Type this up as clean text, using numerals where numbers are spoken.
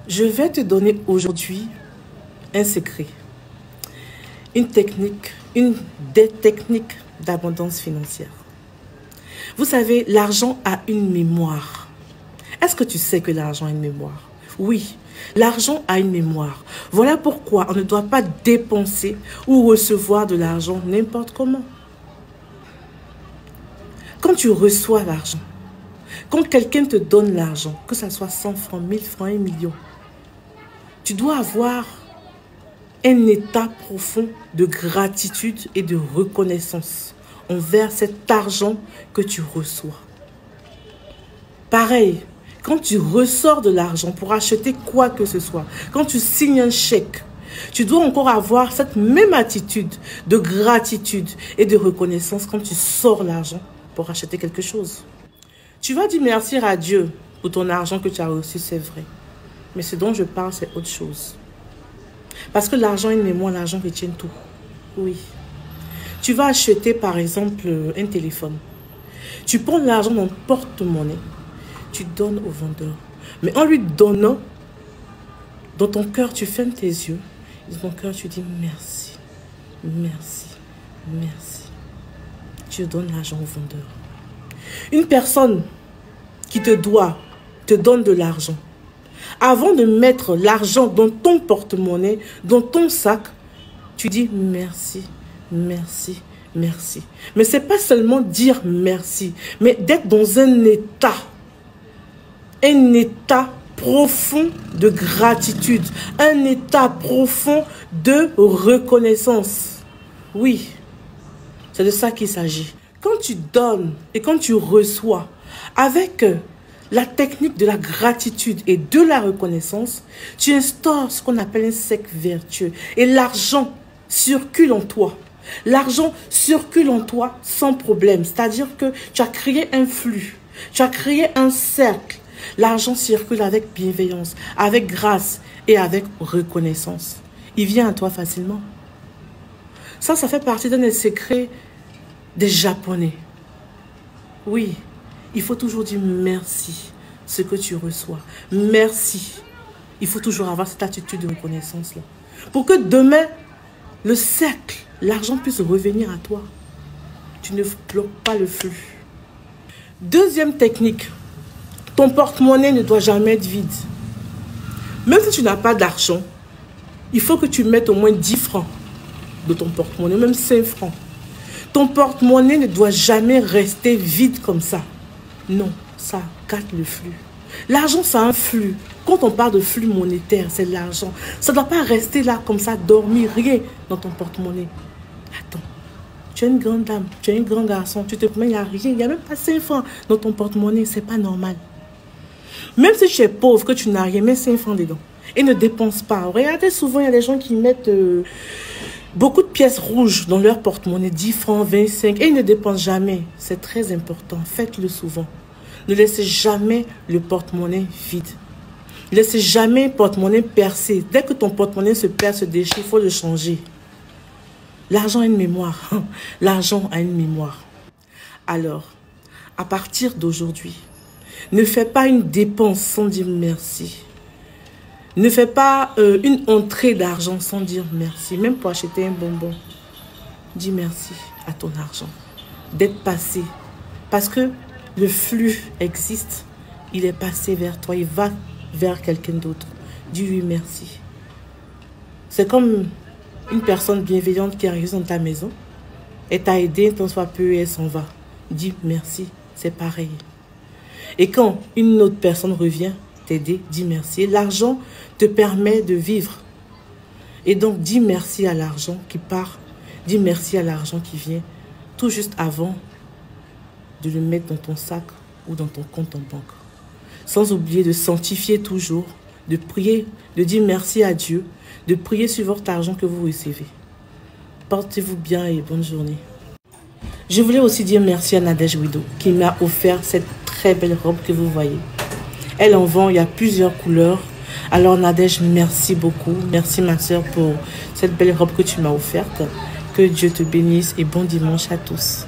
Je vais te donner aujourd'hui un secret, une des techniques d'abondance financière. Vous savez, l'argent a une mémoire. Est-ce que tu sais que l'argent a une mémoire? Oui, l'argent a une mémoire. Voilà pourquoi on ne doit pas dépenser ou recevoir de l'argent n'importe comment. Quand tu reçois l'argent, quand quelqu'un te donne l'argent, que ce soit 100 francs, 1000 francs, 1 million, tu dois avoir un état profond de gratitude et de reconnaissance envers cet argent que tu reçois. Pareil, quand tu ressors de l'argent pour acheter quoi que ce soit, quand tu signes un chèque, tu dois encore avoir cette même attitude de gratitude et de reconnaissance quand tu sors l'argent pour acheter quelque chose. Tu vas dire merci à Dieu pour ton argent que tu as reçu, c'est vrai. Mais ce dont je parle, c'est autre chose. Parce que l'argent est une mémoire, l'argent retient tout. Oui. Tu vas acheter par exemple un téléphone. Tu prends l'argent dans ton porte-monnaie. Tu donnes au vendeur. Mais en lui donnant, dans ton cœur, tu fermes tes yeux. Dans ton cœur, tu dis merci, merci, merci. Tu donnes l'argent au vendeur. Une personne qui te donne de l'argent. Avant de mettre l'argent dans ton porte-monnaie, dans ton sac, tu dis merci, merci, merci. Mais ce n'est pas seulement dire merci, mais d'être dans un état profond de gratitude, un état profond de reconnaissance. Oui, c'est de ça qu'il s'agit. Quand tu donnes et quand tu reçois avec la technique de la gratitude et de la reconnaissance, tu instaures ce qu'on appelle un cercle vertueux. Et l'argent circule en toi. L'argent circule en toi sans problème. C'est-à-dire que tu as créé un flux. Tu as créé un cercle. L'argent circule avec bienveillance, avec grâce et avec reconnaissance. Il vient à toi facilement. Ça fait partie d'un des secrets des Japonais. Oui. Il faut toujours dire merci, ce que tu reçois. Merci. Il faut toujours avoir cette attitude de reconnaissance-là. Pour que demain, le cercle, l'argent puisse revenir à toi. Tu ne bloques pas le flux. Deuxième technique, ton porte-monnaie ne doit jamais être vide. Même si tu n'as pas d'argent, il faut que tu mettes au moins 10 francs de ton porte-monnaie, même 5 francs. Ton porte-monnaie ne doit jamais rester vide comme ça. Non, ça gâte le flux. L'argent, c'est un flux. Quand on parle de flux monétaire, c'est l'argent. Ça ne doit pas rester là comme ça, dormir, rien dans ton porte-monnaie. Attends, tu es une grande dame, tu es un grand garçon, tu te promènes, il n'y a rien, il n'y a même pas 5 francs dans ton porte-monnaie, c'est pas normal. Même si tu es pauvre, que tu n'as rien, mets 5 francs dedans. Et ne dépense pas. Regardez, souvent, il y a des gens qui mettent beaucoup de pièces rouges dans leur porte-monnaie, 10 francs, 25, et ils ne dépensent jamais. C'est très important, faites-le souvent. Ne laissez jamais le porte-monnaie vide. Ne laissez jamais le porte-monnaie percé. Dès que ton porte-monnaie se perd, se déchire, il faut le changer. L'argent a une mémoire. L'argent a une mémoire. Alors, à partir d'aujourd'hui, ne fais pas une dépense sans dire merci. Ne fais pas une entrée d'argent sans dire merci. Même pour acheter un bonbon. Dis merci à ton argent. D'être passé. Parce que le flux existe. Il est passé vers toi. Il va vers quelqu'un d'autre. Dis oui merci. C'est comme une personne bienveillante qui arrive dans ta maison. Elle t'a aidé, tant soit peu, et elle s'en va. Dis merci. C'est pareil. Et quand une autre personne revient t'aider, dis merci. L'argent te permet de vivre. Et donc, dis merci à l'argent qui part. Dis merci à l'argent qui vient tout juste avant de le mettre dans ton sac ou dans ton compte en banque. Sans oublier de sanctifier toujours, de prier, de dire merci à Dieu, de prier sur votre argent que vous recevez. Portez-vous bien et bonne journée. Je voulais aussi dire merci à Nadège Widow qui m'a offert cette très belle robe que vous voyez. Elle en vend, il y a plusieurs couleurs. Alors Nadège, merci beaucoup. Merci ma soeur pour cette belle robe que tu m'as offerte. Que Dieu te bénisse et bon dimanche à tous.